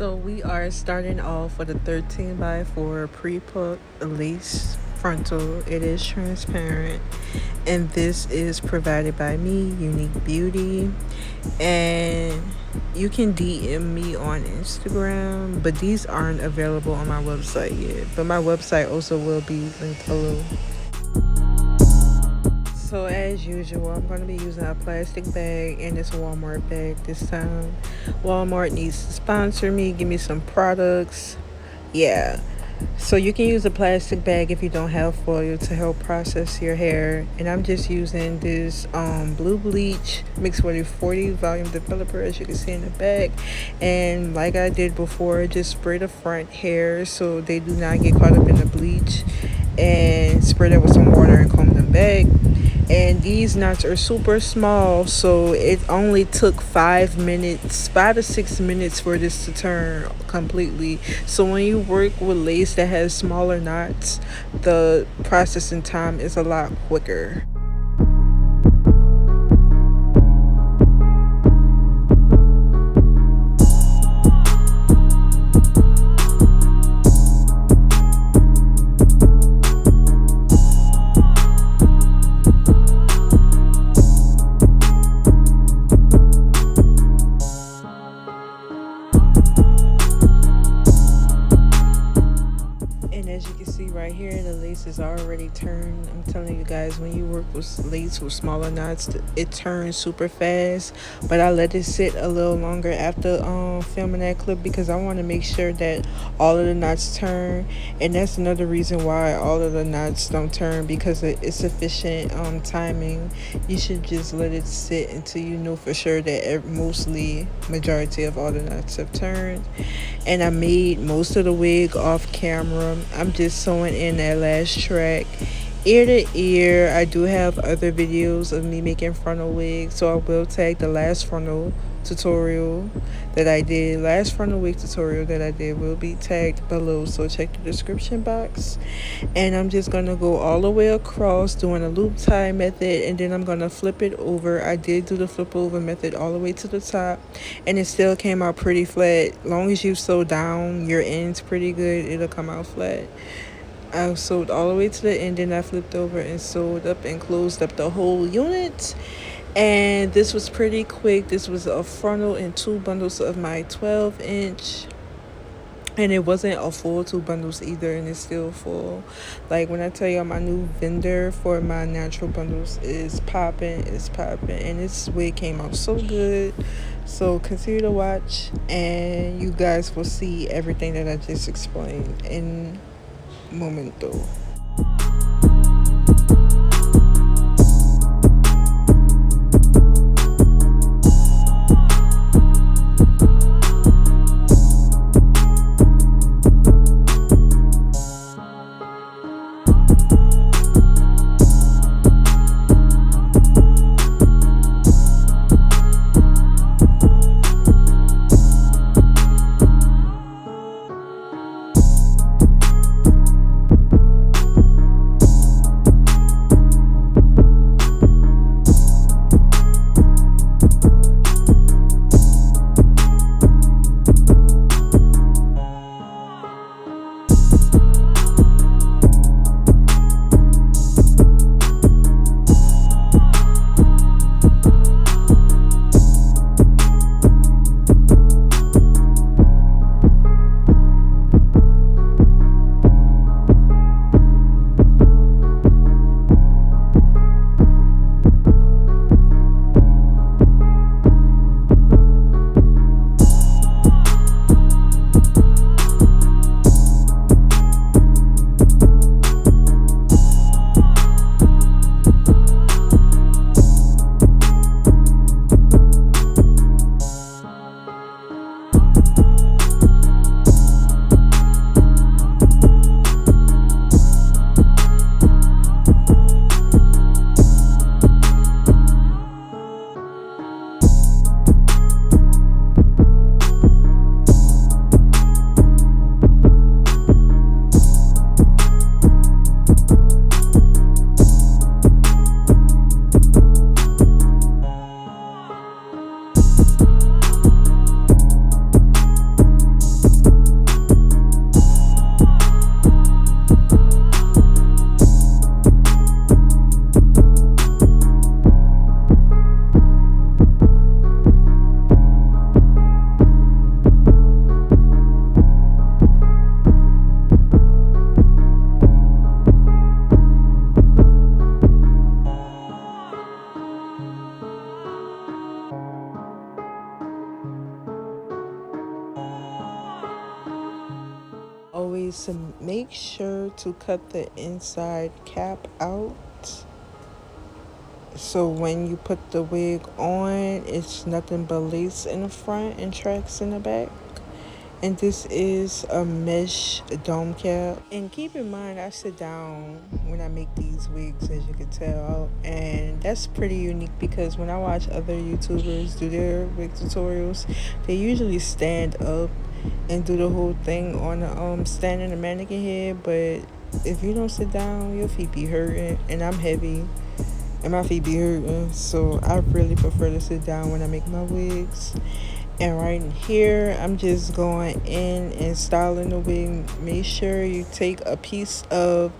So we are starting off with a 13 by 4 pre-put lace frontal. It is transparent, and this is provided by me, UniqueBeauty. And you can DM me on Instagram, but these aren't available on my website yet. But my website also will be linked below. So as usual, I'm going to be using a plastic bag, and it's a Walmart bag this time. Walmart needs to sponsor me, give me some products. Yeah. So you can use a plastic bag if you don't have foil to help process your hair. And I'm just using this blue bleach mixed with a 40 volume developer, as you can see in the back. And like I did before, just spray the front hair so they do not get caught up in the bleach, and spray that with some water and comb them back. And these knots are super small, so it only took 5 to 6 minutes for this to turn completely. So when you work with lace that has smaller knots, the processing time is a lot quicker. As you can see right here, the lace is already turned. I'm telling you guys, when you work with lace with smaller knots, it turns super fast. But I let it sit a little longer after filming that clip, because I want to make sure that all of the knots turn. And that's another reason why all of the knots don't turn, because it's sufficient timing. You should just let it sit until you know for sure that majority of all the knots have turned. And I made most of the wig off camera. I'm just sewing in that last track ear to ear. I do have other videos of me making frontal wigs, so I will tag the last frontal tutorial that I did. Last frontal wig tutorial that I did will be tagged below, so check the description box. And I'm just gonna go all the way across doing a loop tie method, and then I'm gonna flip it over. I did do the flip over method all the way to the top, and it still came out pretty flat. Long as you sew down your ends pretty good, it'll come out flat. I sewed all the way to the end, and I flipped over and sewed up and closed up the whole unit. And this was pretty quick. This was a frontal and 2 bundles of my 12-inch. And it wasn't a full 2 bundles either, and it's still full. Like when I tell you, my new vendor for my natural bundles is popping. And this wig came out so good. So continue to watch, and you guys will see everything that I just explained in momento. is to make sure to cut the inside cap out, so when you put the wig on, it's nothing but lace in the front and tracks in the back. And this is a mesh dome cap. And keep in mind, I sit down when I make these wigs, as you can tell. And that's pretty unique because when I watch other YouTubers do their wig tutorials, they usually stand up and do the whole thing on the stand in the mannequin head. But if you don't sit down, your feet be hurting. And I'm heavy and my feet be hurting. So I really prefer to sit down when I make my wigs. And right here, I'm just going in and styling the wig. Make sure you take a piece of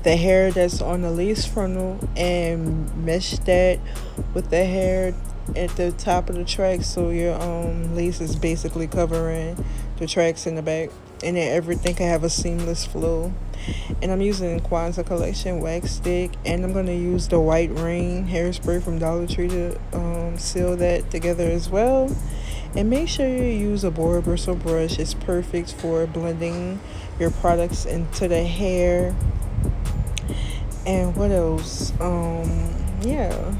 the hair that's on the lace frontal and mesh that with the hair at the top of the track, so your lace is basically covering the tracks in the back, and then everything can have a seamless flow. And I'm using Kwanzaa Collection wax stick, and I'm going to use the White Rain hairspray from Dollar Tree to seal that together as well. And make sure you use a boar bristle brush. It's perfect for blending your products into the hair. And what else? Yeah.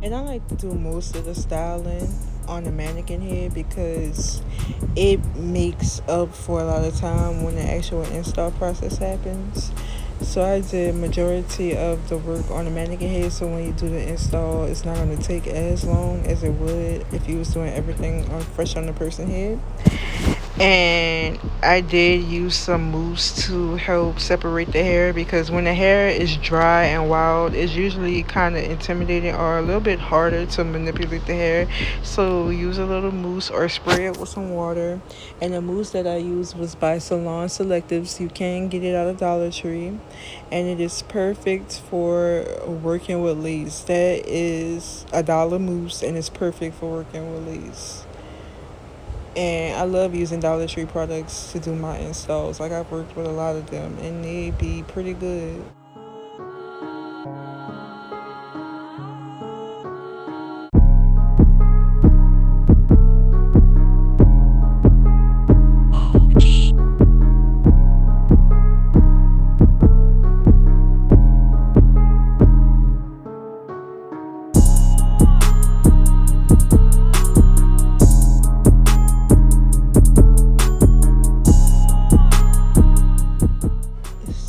And I like to do most of the styling on the mannequin head because it makes up for a lot of time when the actual install process happens. So I did majority of the work on the mannequin head, so when you do the install, it's not going to take as long as it would if you was doing everything fresh on the person head. And I did use some mousse to help separate the hair, because when the hair is dry and wild, it's usually kind of intimidating or a little bit harder to manipulate the hair. So use a little mousse or spray it with some water. And the mousse that I used was by Salon Selectives. You can get it out of Dollar Tree, and it is perfect for working with lace. That is $1 mousse, and it's perfect for working with lace. And I love using Dollar Tree products to do my installs. Like, I've worked with a lot of them, and they be pretty good.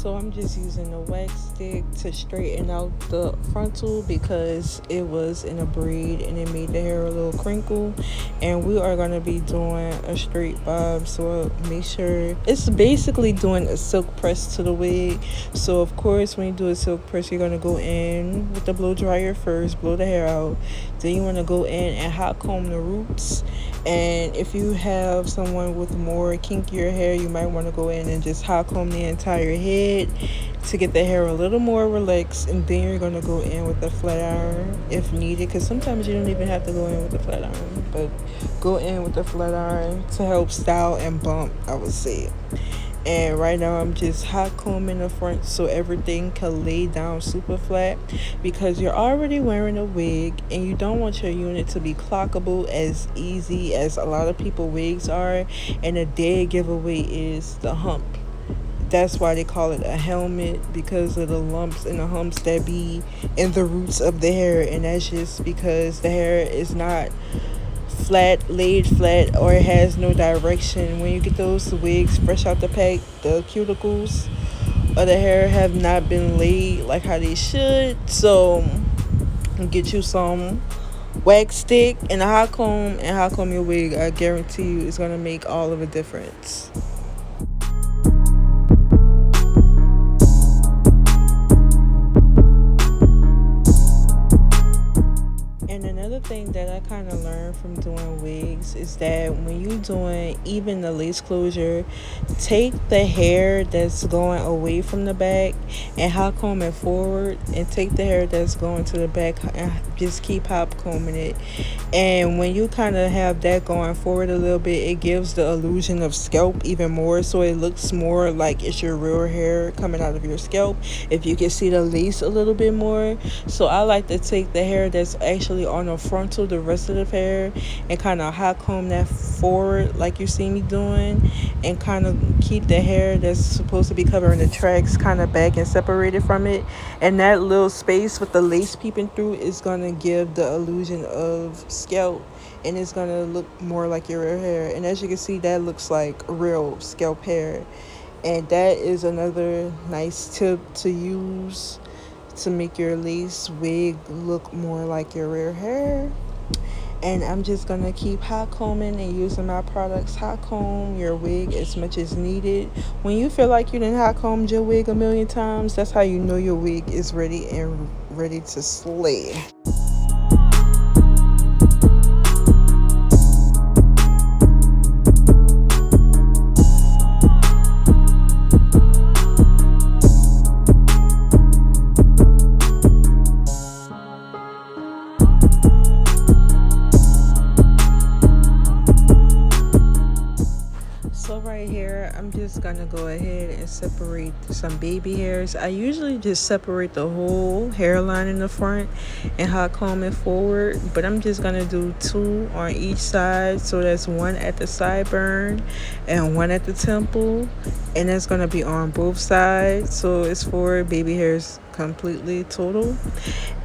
So I'm just using a wax stick to straighten out the frontal because it was in a braid and it made the hair a little crinkle. And we are going to be doing a straight bob, so make sure it's basically doing a silk press to the wig. So of course, when you do a silk press, you're going to go in with the blow dryer first, blow the hair out. Then you want to go in and hot comb the roots. And if you have someone with more kinkier hair, you might want to go in and just hot comb the entire head to get the hair a little more relaxed. And then you're going to go in with a flat iron if needed, because sometimes you don't even have to go in with a flat iron, but go in with a flat iron to help style and bump, I would say. And right now I'm just hot combing the front so everything can lay down super flat, because you're already wearing a wig and you don't want your unit to be clockable as easy as a lot of people wigs are. And a dead giveaway is the hump. That's why they call it a helmet, because of the lumps and the humps that be in the roots of the hair. And that's just because the hair is not flat, laid flat, or it has no direction. When you get those wigs fresh out the pack, the cuticles of the hair have not been laid like how they should. So get you some wax stick and a hot comb your wig. I guarantee you it's gonna make all of a difference. And another thing that I kind of learned from doing wigs is that when you're doing even the lace closure, take the hair that's going away from the back and hot comb it forward, and take the hair that's going to the back and just keep hot combing it. And when you kind of have that going forward a little bit, it gives the illusion of scalp even more, so it looks more like it's your real hair coming out of your scalp, if you can see the lace a little bit more. So I like to take the hair that's actually on the frontal, the rest of the hair, and kind of hot comb that forward like you see me doing, and kind of keep the hair that's supposed to be covering the tracks kind of back and separated from it. And that little space with the lace peeping through is gonna give the illusion of scalp, and it's gonna look more like your real hair. And as you can see, that looks like real scalp hair. And that is another nice tip to use to make your lace wig look more like your real hair. And I'm just gonna keep hot combing and using my products. Hot comb your wig as much as needed. When you feel like you didn't hot combed your wig a million times, that's how you know your wig is ready and ready to slay. So right here, I'm just gonna go ahead and separate some baby hairs. I usually just separate the whole hairline in the front and hot comb it forward, but I'm just gonna do 2 on each side. So that's 1 at the sideburn and 1 at the temple, and that's gonna be on both sides. So it's for baby hairs completely total.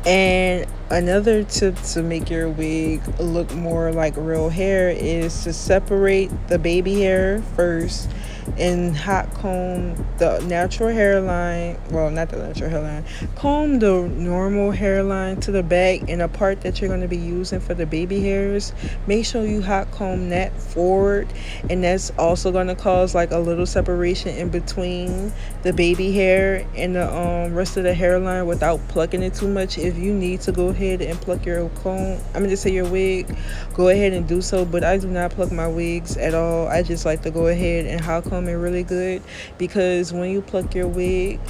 And another tip to make your wig look more like real hair is to separate the baby hair first and hot comb the natural hairline. Well, not the natural hairline. Comb the normal hairline to the back, and the part that you're going to be using for the baby hairs, make sure you hot comb that forward. And that's also going to cause like a little separation in between the baby hair and the rest of the hairline without plucking it too much. If you need to go ahead and pluck your comb, I'm gonna say your wig, go ahead and do so. But I do not pluck my wigs at all. I just like to go ahead and hot comb it really good, because when you pluck your wig,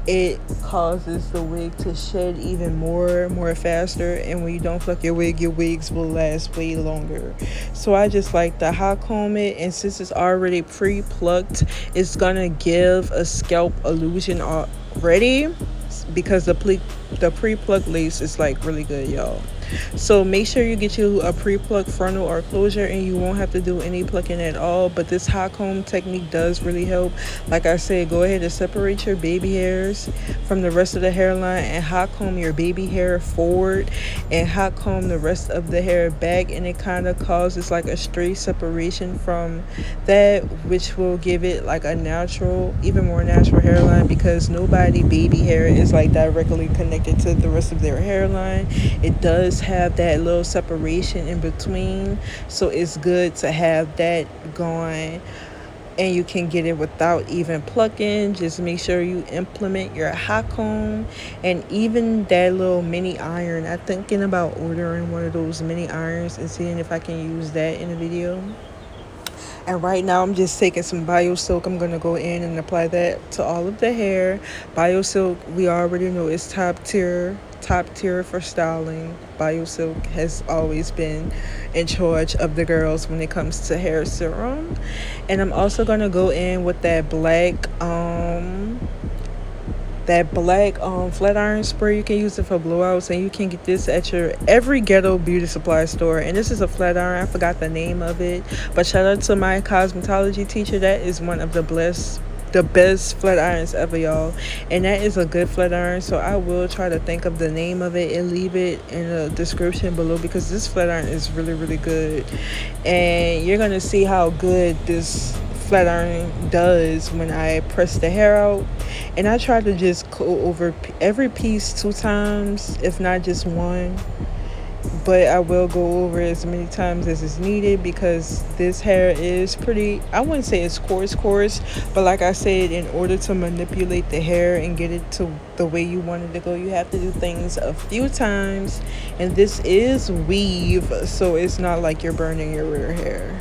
it causes the wig to shed even more faster. And when you don't pluck your wigs will last way longer. So I just like to hot comb it, and since it's already pre-plucked, it's gonna give a scalp illusion already, because the pre-plucked lace is like really good, y'all. So make sure you get you a pre-plucked frontal or closure, and you won't have to do any plucking at all. But this hot comb technique does really help. Like I said, go ahead and separate your baby hairs from the rest of the hairline, and hot comb your baby hair forward, and hot comb the rest of the hair back, and it kind of causes like a straight separation from that, which will give it like a natural, even more natural hairline, because nobody baby hair is like directly connected to the rest of their hairline. It does have that little separation in between, so it's good to have that going, and you can get it without even plucking. Just make sure you implement your hot comb, and even that little mini iron. I'm thinking about ordering one of those mini irons and seeing if I can use that in a video. And right now I'm just taking some BioSilk. I'm going to go in and apply that to all of the hair. BioSilk, we already know, is top tier for styling. BioSilk has always been in charge of the girls when it comes to hair serum. And I'm also going to go in with that black flat iron spray. You can use it for blowouts, and you can get this at your every ghetto beauty supply store. And this is a flat iron. I forgot the name of it, but shout out to my cosmetology teacher. That is one of the best flat irons ever, y'all. And that is a good flat iron. So I will try to think of the name of it and leave it in the description below, because this flat iron is really good. And you're gonna see how good this flat iron does when I press the hair out. And I try to just go over every piece 2 times, if not just one. But I will go over as many times as is needed because this hair is pretty, I wouldn't say it's coarse, but like I said, in order to manipulate the hair and get it to the way you want it to go, you have to do things a few times. And this is weave, so it's not like you're burning your rear hair.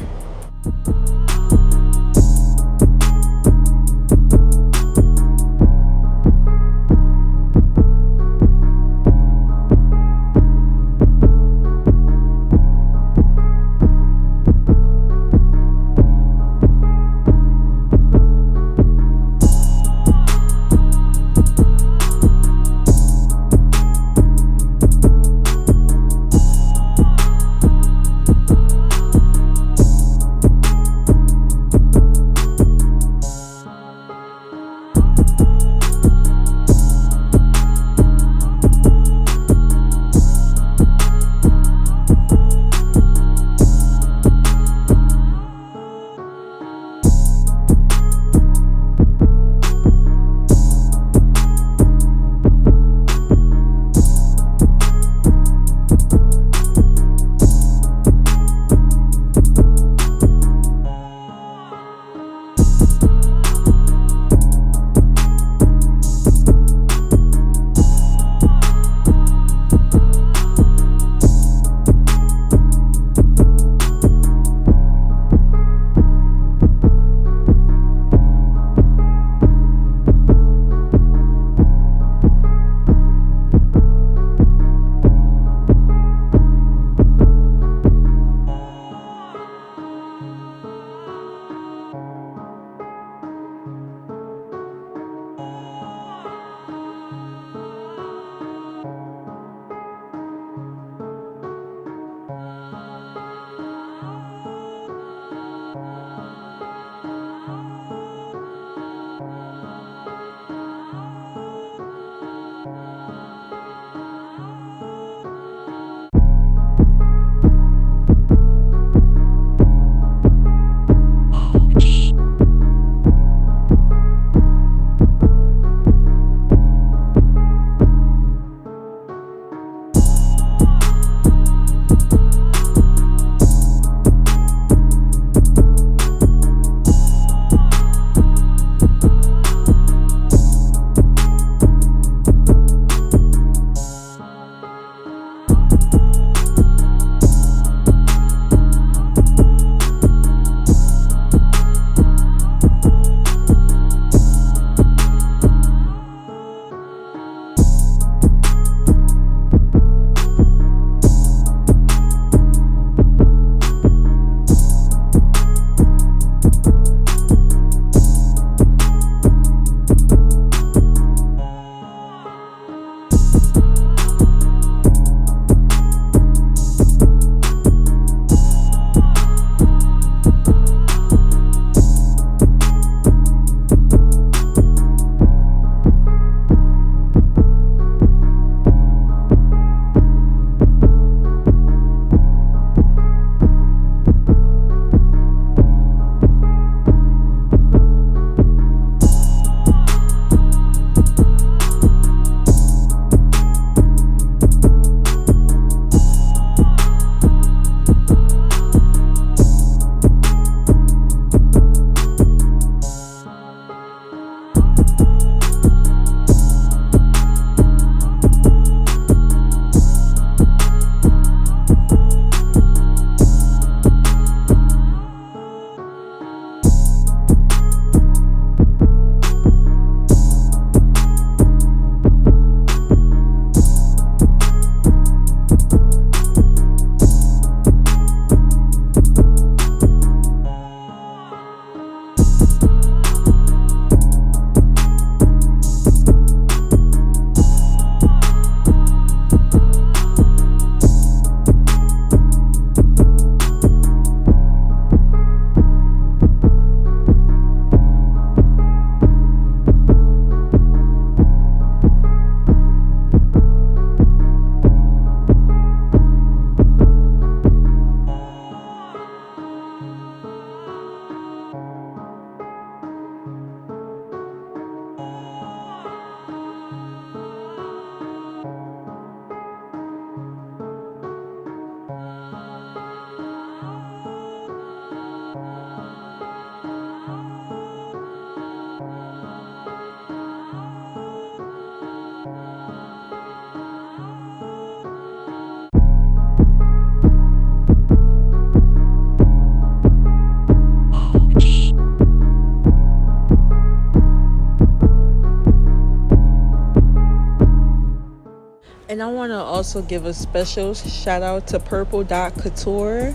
And I want to also give a special shout out to Purple Dot Couture,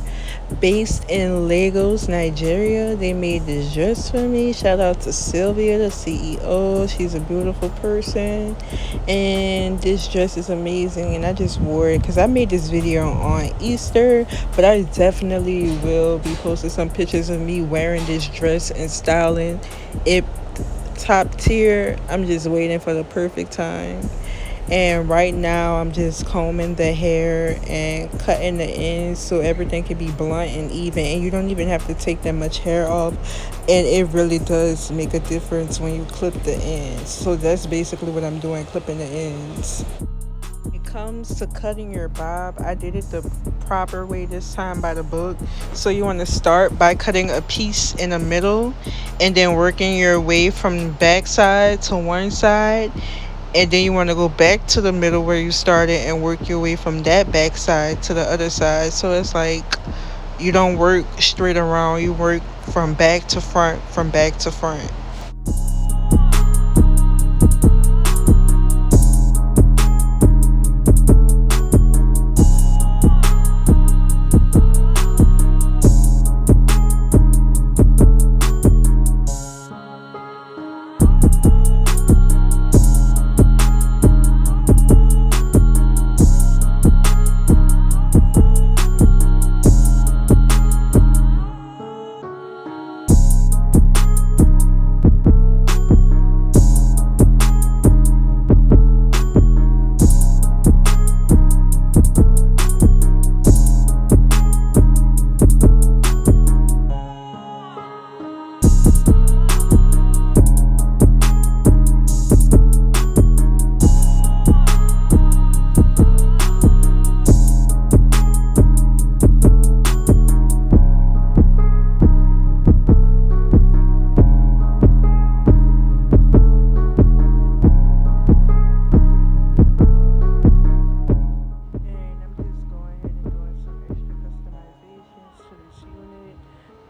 based in Lagos, Nigeria. They made this dress for me. Shout out to Sylvia, the CEO. She's a beautiful person. And this dress is amazing. And I just wore it because I made this video on Easter. But I definitely will be posting some pictures of me wearing this dress and styling it top tier. I'm just waiting for the perfect time. And right now I'm just combing the hair and cutting the ends so everything can be blunt and even, and you don't even have to take that much hair off, and it really does make a difference when you clip the ends. So that's basically what I'm doing, clipping the ends. When it comes to cutting your bob, I did it the proper way this time by the book. So you want to start by cutting a piece in the middle and then working your way from back side to one side, and then you want to go back to the middle where you started and work your way from that back side to the other side. So it's like you don't work straight around, you work from back to front, from back to front.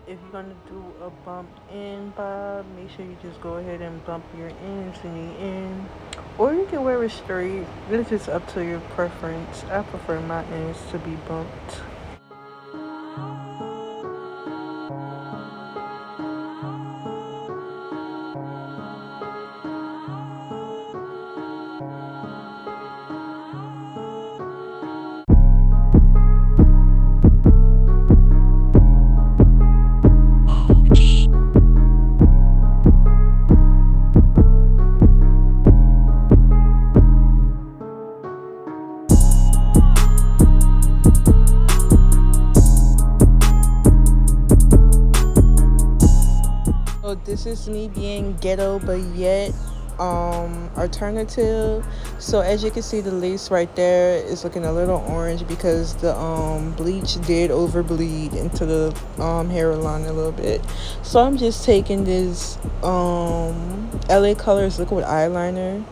If you're gonna do a bump in bob, make sure you just go ahead and bump your ends in the end, or you can wear it straight. It's just up to your preference. I prefer my ends to be bumped. So this is me being ghetto but yet alternative. So as you can see, the lace right there is looking a little orange because the bleach did overbleed into the hairline a little bit. So I'm just taking this LA Colors liquid eyeliner.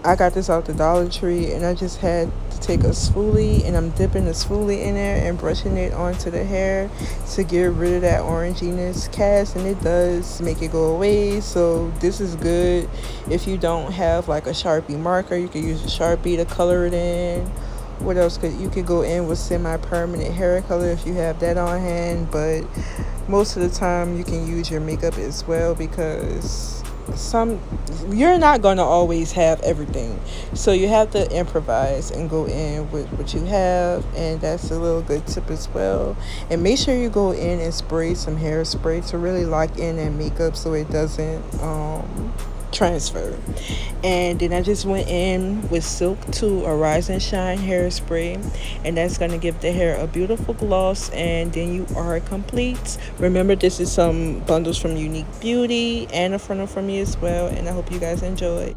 I got this out the Dollar Tree, and I just had to take a spoolie, and I'm dipping the spoolie in there and brushing it onto the hair to get rid of that oranginess cast, and it does make it go away. So this is good if you don't have like a Sharpie marker. You can use a Sharpie to color it in. What else could you could go in with semi-permanent hair color if you have that on hand, but most of the time you can use your makeup as well, because you're not going to always have everything, so you have to improvise and go in with what you have, and that's a little good tip as well. And make sure you go in and spray some hairspray to really lock in that makeup so it doesn't transfer. And then I just went in with Silk 2, a Rise and Shine hairspray, and that's going to give the hair a beautiful gloss, and then you are complete. Remember, this is some bundles from UniqueBeauty and a frontal from me as well, and I hope you guys enjoy.